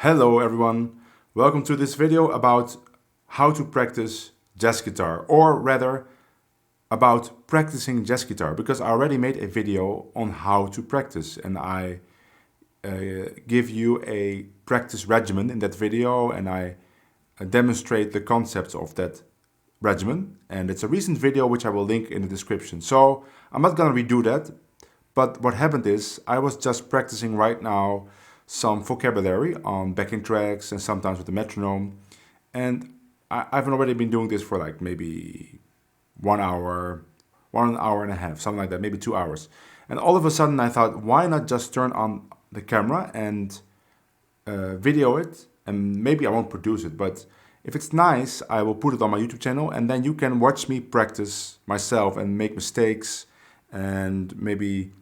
Hello everyone, welcome to this video about how to practice jazz guitar, or rather about practicing jazz guitar, because I already made a video on how to practice and I give you a practice regimen in that video and I demonstrate the concepts of that regimen, and it's a recent video which I will link in the description. So I'm not gonna redo that, but what happened is I was just practicing right now some vocabulary on backing tracks and sometimes with the metronome, and I've already been doing this for like maybe 1 hour, 1 hour and a half, something like that, maybe 2 hours. And all of a sudden I thought, why not just turn on the camera and video it, and maybe I won't produce it, but if it's nice, I will put it on my YouTube channel and then you can watch me practice myself and make mistakes and maybe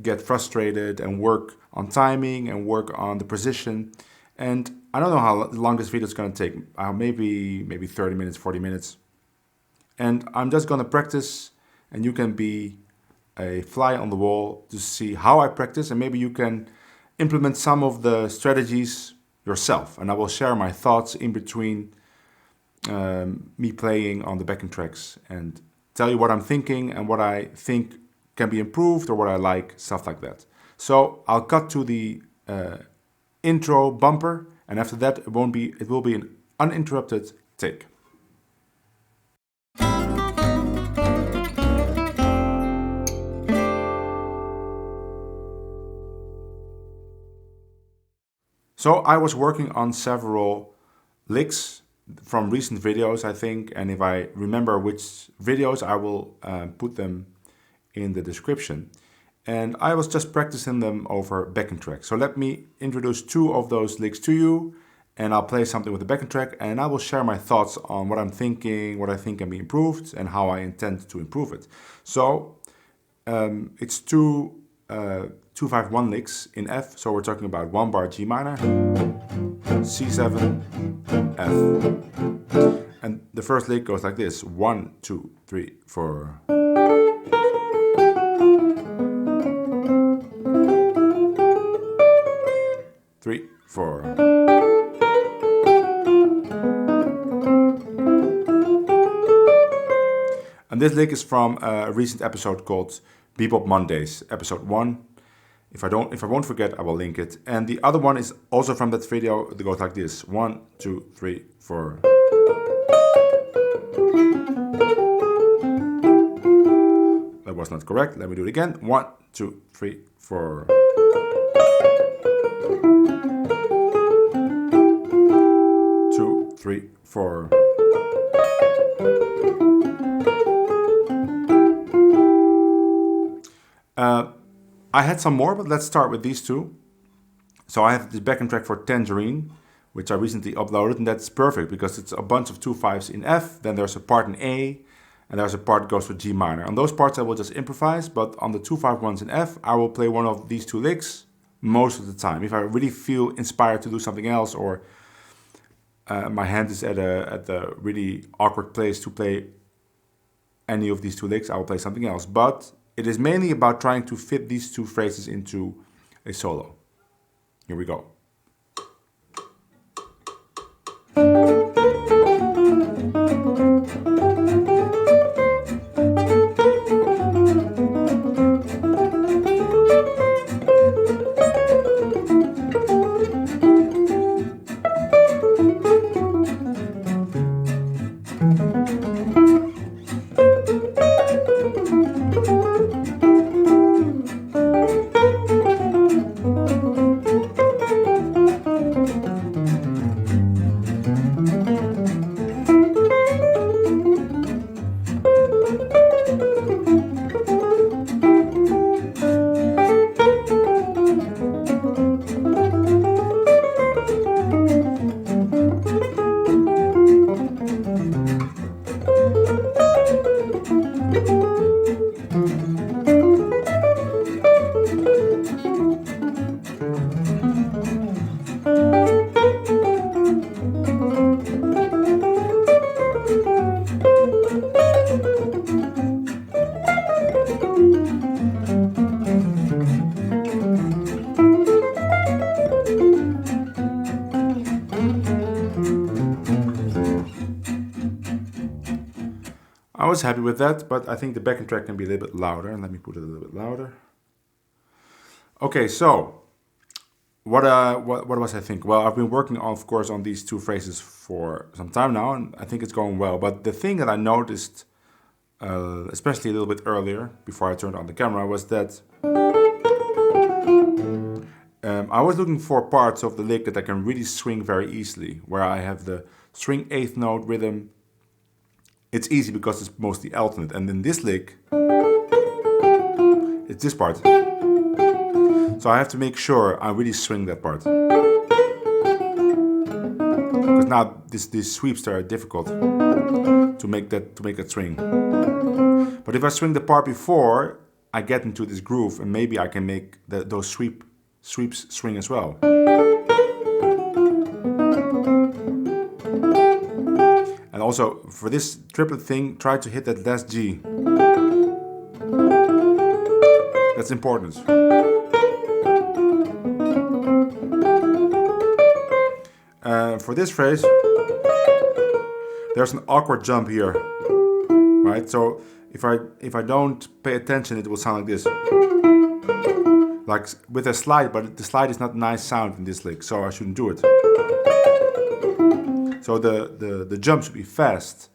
get frustrated and work on timing and work on the precision. And I don't know how long this video is going to take, maybe 30 minutes, 40 minutes. And I'm just going to practice and you can be a fly on the wall to see how I practice, and maybe you can implement some of the strategies yourself. And I will share my thoughts in between me playing on the backing tracks and tell you what I'm thinking and what I think can be improved or what I like, stuff like that. So I'll cut to the intro bumper, and after that it will be an uninterrupted take. So I was working on several licks from recent videos, I think, and if I remember which videos, I will put them in the description. And I was just practicing them over backing tracks. So let me introduce two of those licks to you, and I'll play something with the backing track, and I will share my thoughts on what I'm thinking, what I think can be improved, and how I intend to improve it. So it's two 2-5-1 licks in F. So we're talking about 1 bar G minor, C7, F. And the first lick goes like this: 1, 2, 3, 4. Three, four. And this lick is from a recent episode called BeBop Mondays, episode 1. If I won't forget, I will link it. And the other one is also from that video. It goes like this: 1, 2, 3, 4. That was not correct. Let me do it again. 1, 2, 3, 4. 2, 3, 4. I had some more, but let's start with these two. So I have the backing track for Tangerine, which I recently uploaded, and that's perfect because it's a bunch of 2/5s in F, then there's a part in A, and there's a part that goes to G minor. On those parts I will just improvise, but on the 2/5-1s in F, I will play one of these two licks most of the time. If I really feel inspired to do something else, or my hand is at a really awkward place to play any of these two licks, I will play something else. But it is mainly about trying to fit these two phrases into a solo. Here we go. I was happy with that, but I think the backing track can be a little bit louder. And let me put it a little bit louder. Okay, so what was I think? Well, I've been working on, of course, on these two phrases for some time now, and I think it's going well. But the thing that I noticed, especially a little bit earlier, before I turned on the camera, was that I was looking for parts of the lick that I can really swing very easily, where I have the string 8th note rhythm. It's easy because it's mostly alternate, and in this lick, it's this part. So I have to make sure I really swing that part. Because now these sweeps are difficult to make that swing. But if I swing the part before, I get into this groove, and maybe I can make those sweeps swing as well. And also, for this triplet thing, try to hit that last G. That's important. For this phrase, there's an awkward jump here, right? So if I don't pay attention, it will sound like this. Like with a slide, but the slide is not nice sound in this lick, so I shouldn't do it. So the jump should be fast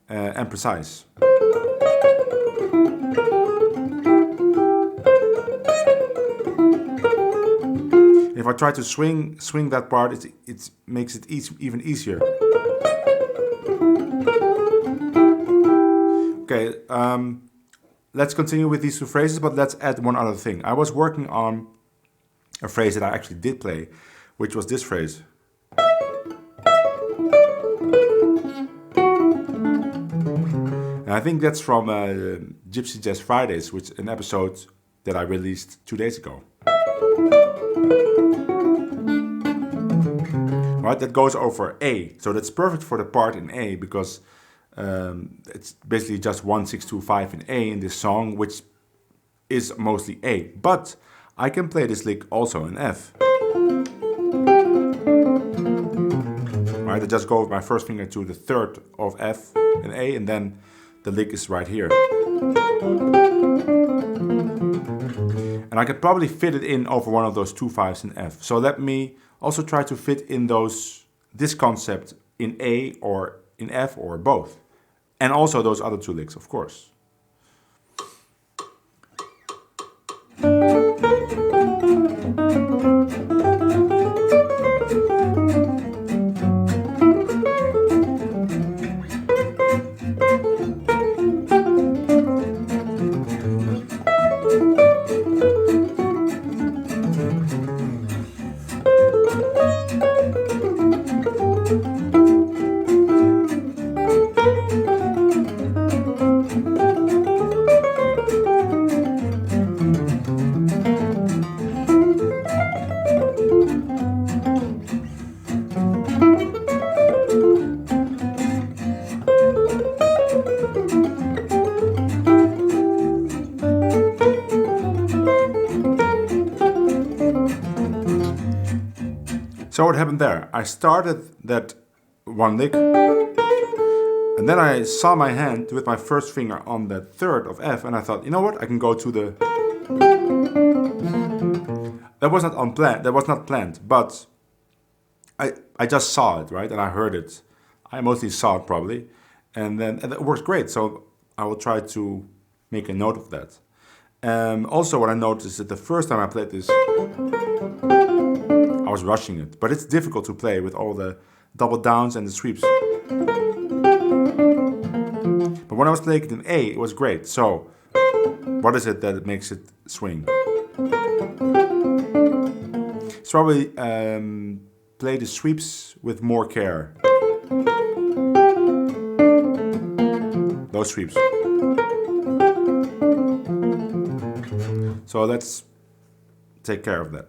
and precise. If I try to swing that part, it makes it even easier. Okay, let's continue with these two phrases, but let's add one other thing. I was working on a phrase that I actually did play, which was this phrase. And I think that's from Gypsy Jazz Fridays, which is an episode that I released 2 days ago. Right, that goes over A, so that's perfect for the part in A, because it's basically just 1, 6, 2, 5 in A in this song, which is mostly A. But I can play this lick also in F. Right, I just go with my first finger to the 3rd of F in A, and then the lick is right here. And I could probably fit it in over one of those 2 5s in F. So let me also try to fit in this concept in A or in F or both. And also those other 2 licks, of course. So what happened there? I started that one lick, and then I saw my hand with my first finger on the 3rd of F, and I thought, you know what? I can go to the. That was not unplanned. That was not planned, but I just saw it, right, and I heard it. I mostly saw it probably, and it works great. So I will try to make a note of that. Also, what I noticed is that the first time I played this, I was rushing it, but it's difficult to play with all the double downs and the sweeps. But when I was playing it in A, it was great. So, what is it that makes it swing? It's probably play the sweeps with more care. Those sweeps. So let's take care of that.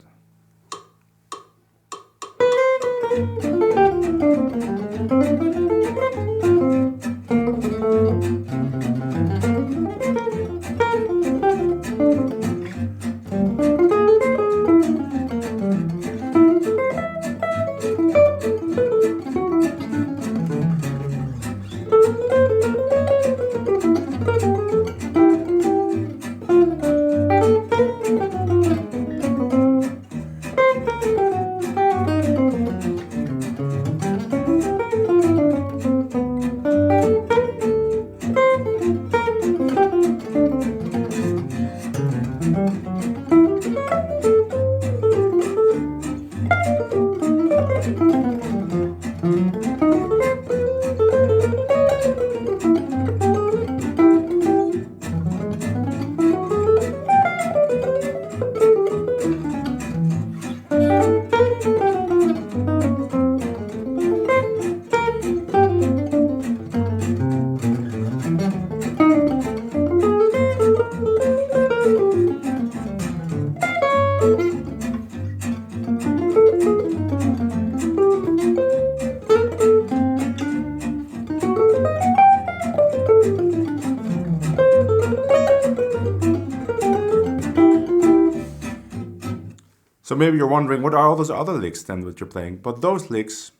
maybe you're wondering, what are all those other licks then that you're playing? But those licks,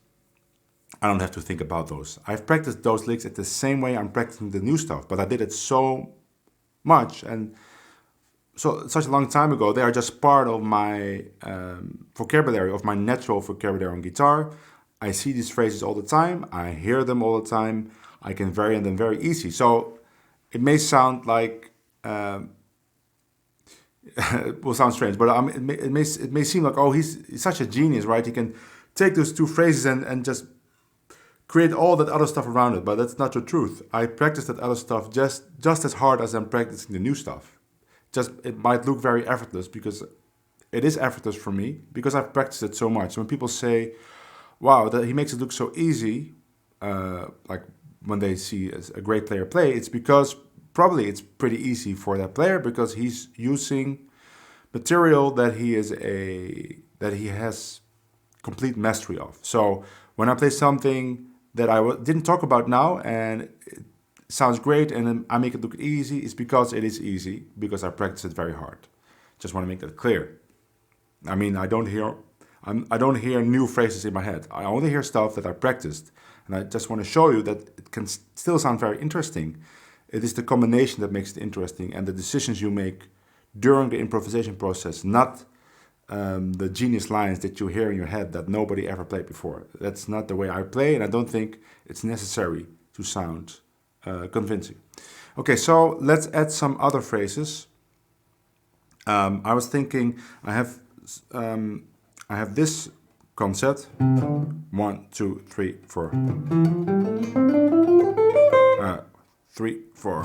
I don't have to think about those. I've practiced those licks at the same way I'm practicing the new stuff, but I did it so much and so such a long time ago, they are just part of my vocabulary, of my natural vocabulary on guitar. I see these phrases all the time, I hear them all the time, I can vary them very easy. So it may sound like, it will sound strange, but it may seem like, oh, he's such a genius, right? He can take those two phrases and just create all that other stuff around it, but that's not the truth. I practice that other stuff just as hard as I'm practicing the new stuff. Just, it might look very effortless because it is effortless for me because I've practiced it so much. When people say, wow, that he makes it look so easy, like when they see a great player play, it's because probably it's pretty easy for that player because he's using material that he has complete mastery of. So when I play something that I didn't talk about now and it sounds great and I make it look easy, it's because it is easy, because I practice it very hard. Just want to make that clear. I mean, I don't hear new phrases in my head. I only hear stuff that I practiced. And I just want to show you that it can still sound very interesting. It is the combination that makes it interesting and the decisions you make during the improvisation process, not the genius lines that you hear in your head that nobody ever played before. That's not the way I play, and I don't think it's necessary to sound convincing. Okay, so let's add some other phrases. I was thinking I have this concept. 1, 2, 3, 4. 3, 4.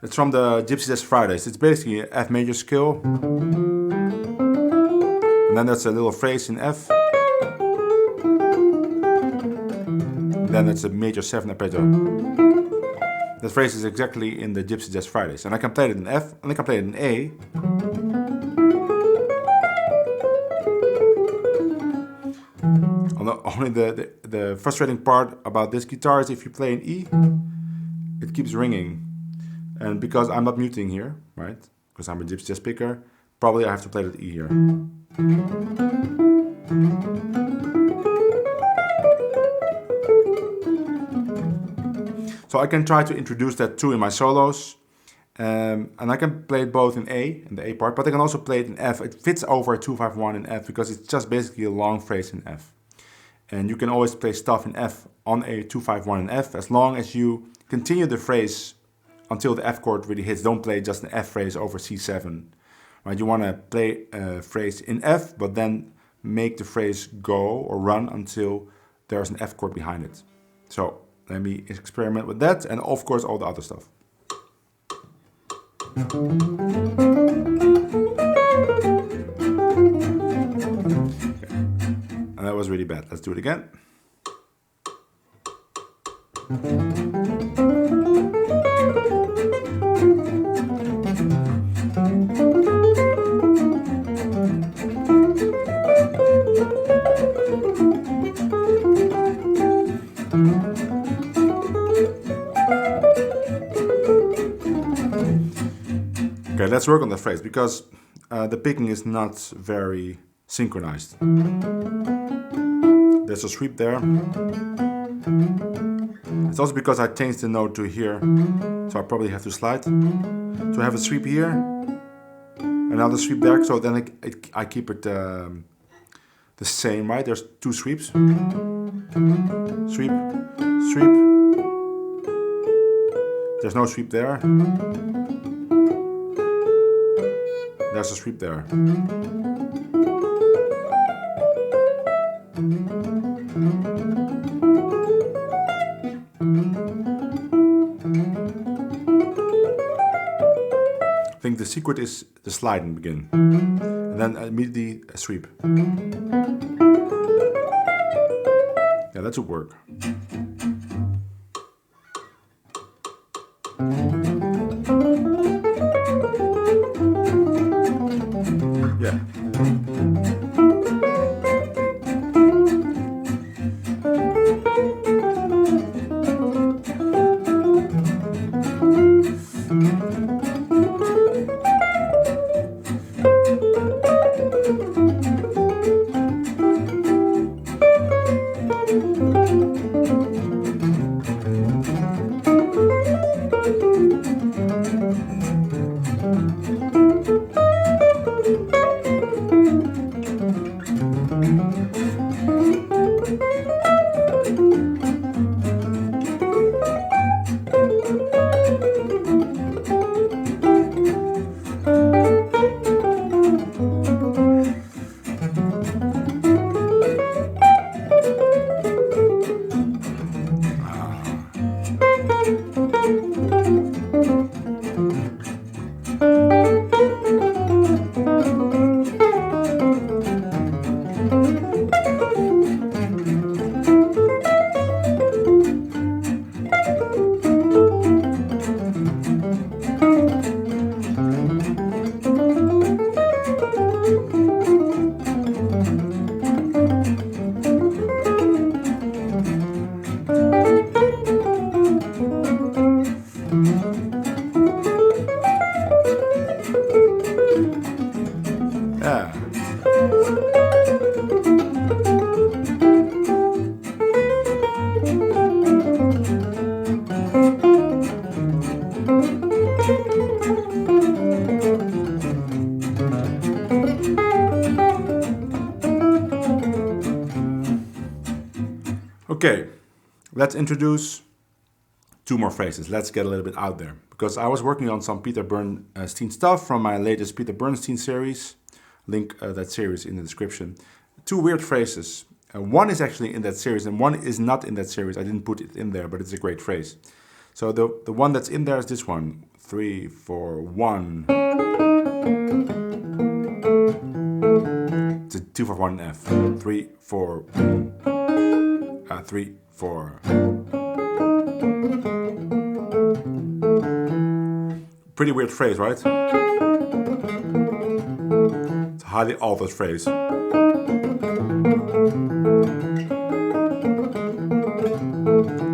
It's from the Gypsy Jazz Fridays. It's basically an F major scale. And then there's a little phrase in F. And then it's a major 7 arpeggio. That phrase is exactly in the Gypsy Jazz Fridays. And I can play it in F, and I can play it in A. Only the frustrating part about this guitar is if you play in E, it keeps ringing. And because I'm not muting here, right? Because I'm a Gypsy Jazz picker, probably I have to play it E here. So I can try to introduce that too in my solos. And I can play it both in A, in the A part, but I can also play it in F. It fits over a 2-5-1 in F because it's just basically a long phrase in F. And you can always play stuff in F on a 2-5-1 in F as long as you continue the phrase until the F chord really hits. Don't play just an F phrase over C7. Right? You want to play a phrase in F, but then make the phrase go or run until there's an F chord behind it. So let me experiment with that, and of course all the other stuff. Okay. And that was really bad. Let's do it again. Okay, let's work on the phrase because the picking is not very synchronized. There's a sweep there. It's also because I changed the note to here, so I probably have to slide. So I have a sweep here, another sweep there, so then I keep it the same, right? There's two sweeps. Sweep, sweep. There's no sweep there. There's a sweep there. I think the secret is the slide in the beginning, and then immediately a sweep. Yeah, that should work. Yeah. Yeah. Okay, let's introduce two more phrases. Let's get a little bit out there. Because I was working on some Peter Bernstein stuff from my latest Peter Bernstein series. Link that series in the description. Two weird phrases. One is actually in that series and one is not in that series. I didn't put it in there, but it's a great phrase. So the one that's in there is this one. 3, 4, 1. It's a 2 for 1 F. 3, 4. 3, 4. Pretty weird phrase, right? It's a highly altered phrase.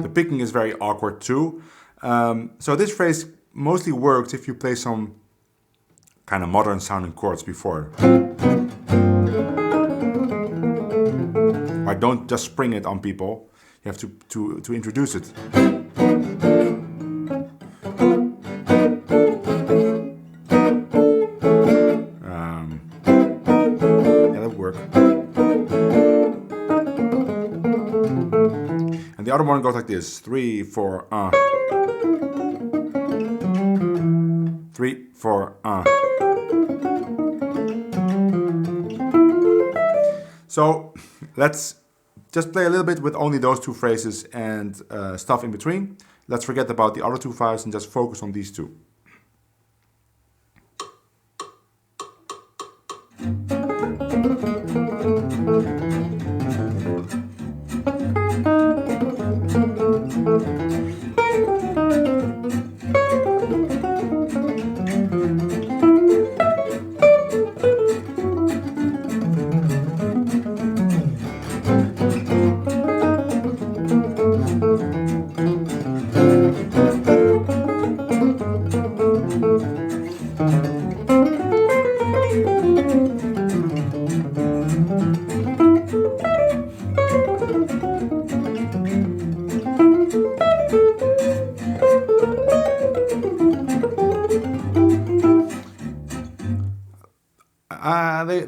The picking is very awkward too. So this phrase mostly works if you play some kind of modern sounding chords before. But don't just spring it on people. You have to introduce it. Yeah, that would work. And the other one goes like this. 3, 4, 3, 4, So let's just play a little bit with only those two phrases and stuff in between. Let's forget about the other two files and just focus on these two.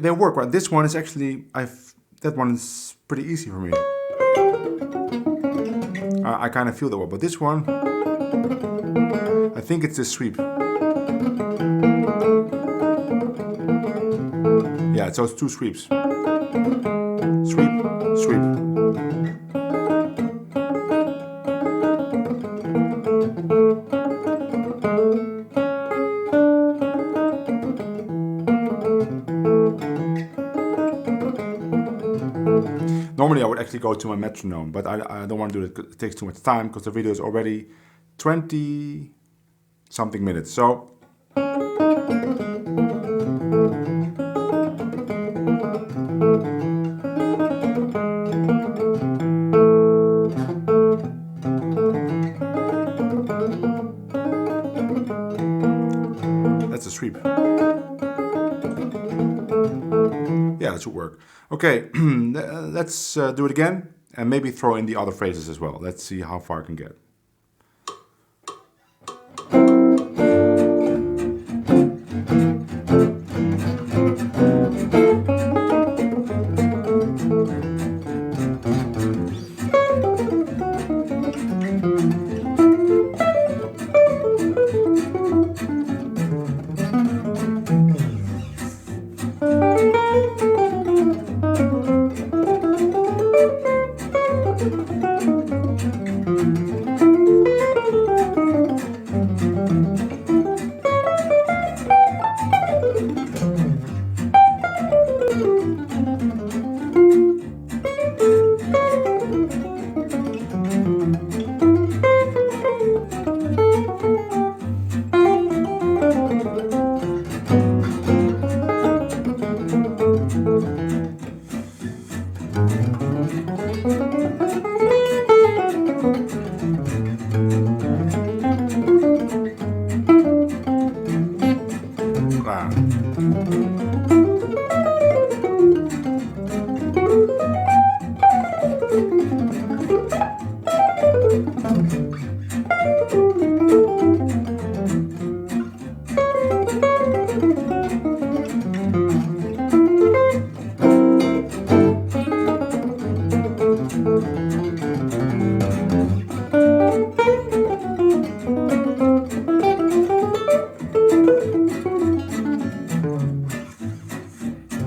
They work, right? This one is actually, that one is pretty easy for me. I kind of feel that one, but this one, I think it's this sweep. Yeah, so it's two sweeps. Sweep, sweep. Normally I would actually go to my metronome, but I don't want to do it because it takes too much time because the video is already 20 something minutes. So that's a sweep. Yeah, that should work. Okay, let's do it again and maybe throw in the other phrases as well. Let's see how far I can get.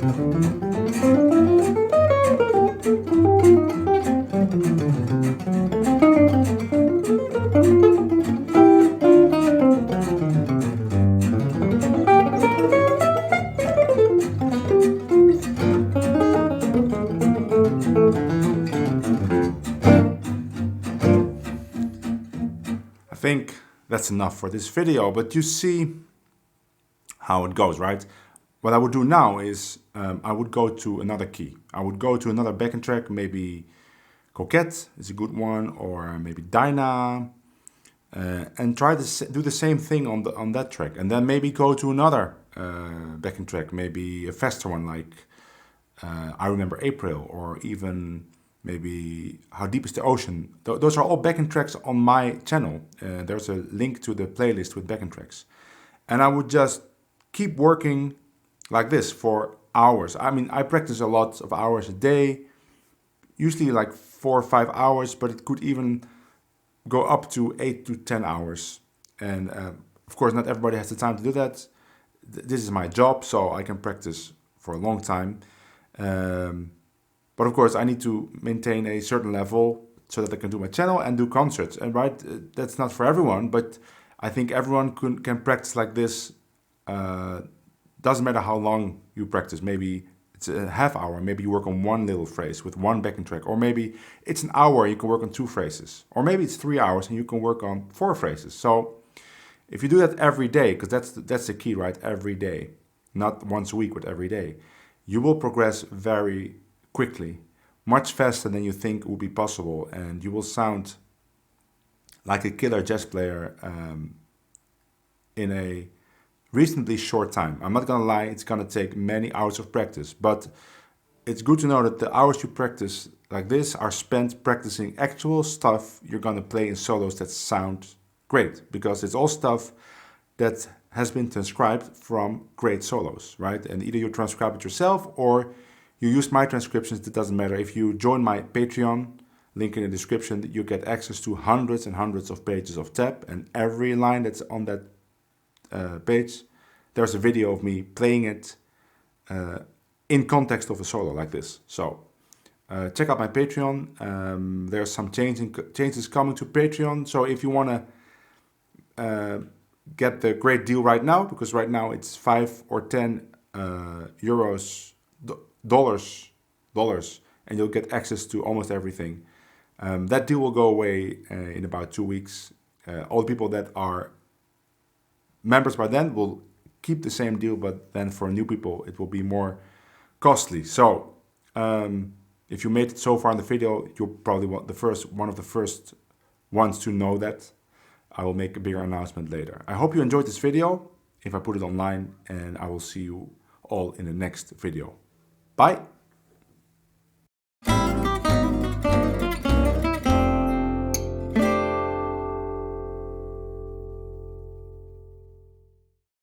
I think that's enough for this video, but you see how it goes, right? What I would do now is I would go to another key. I would go to another backing track, maybe Coquette is a good one, or maybe Dinah, and try to do the same thing on that track, and then maybe go to another backing track, maybe a faster one like I Remember April, or even maybe How Deep is the Ocean. Those are all backing tracks on my channel. There's a link to the playlist with backing tracks, and I would just keep working like this for hours. I mean, I practice a lot of hours a day, usually like 4 or 5 hours, but it could even go up to 8 to 10 hours. And of course, not everybody has the time to do that. This is my job, so I can practice for a long time. But of course, I need to maintain a certain level so that I can do my channel and do concerts. And right, that's not for everyone, but I think everyone can practice like this. Doesn't matter how long you practice. Maybe it's a half hour. Maybe you work on one little phrase with one backing track. Or maybe it's an hour, you can work on 2 phrases. Or maybe it's 3 hours and you can work on 4 phrases. So if you do that every day, because that's the key, right? Every day. Not once a week, but every day. You will progress very quickly. Much faster than you think would be possible. And you will sound like a killer jazz player in a reasonably short time. I'm not gonna lie, it's gonna take many hours of practice, but it's good to know that the hours you practice like this are spent practicing actual stuff you're gonna play in solos that sound great, because it's all stuff that has been transcribed from great solos, right? And either you transcribe it yourself or you use my transcriptions. It doesn't matter. If you join my Patreon, link in the description, you get access to hundreds and hundreds of pages of tab, and every line that's on that page, there's a video of me playing it in context of a solo like this. So check out my Patreon. There's some changes coming to Patreon. So if you want to get the great deal right now, because right now it's 5 or 10 dollars, and you'll get access to almost everything. That deal will go away in about 2 weeks. All the people that are members by then will keep the same deal, but then for new people it will be more costly. So if you made it so far in the video, you're probably one of the first ones to know that. I will make a bigger announcement later. I hope you enjoyed this video if I put it online, and I will see you all in the next video. Bye!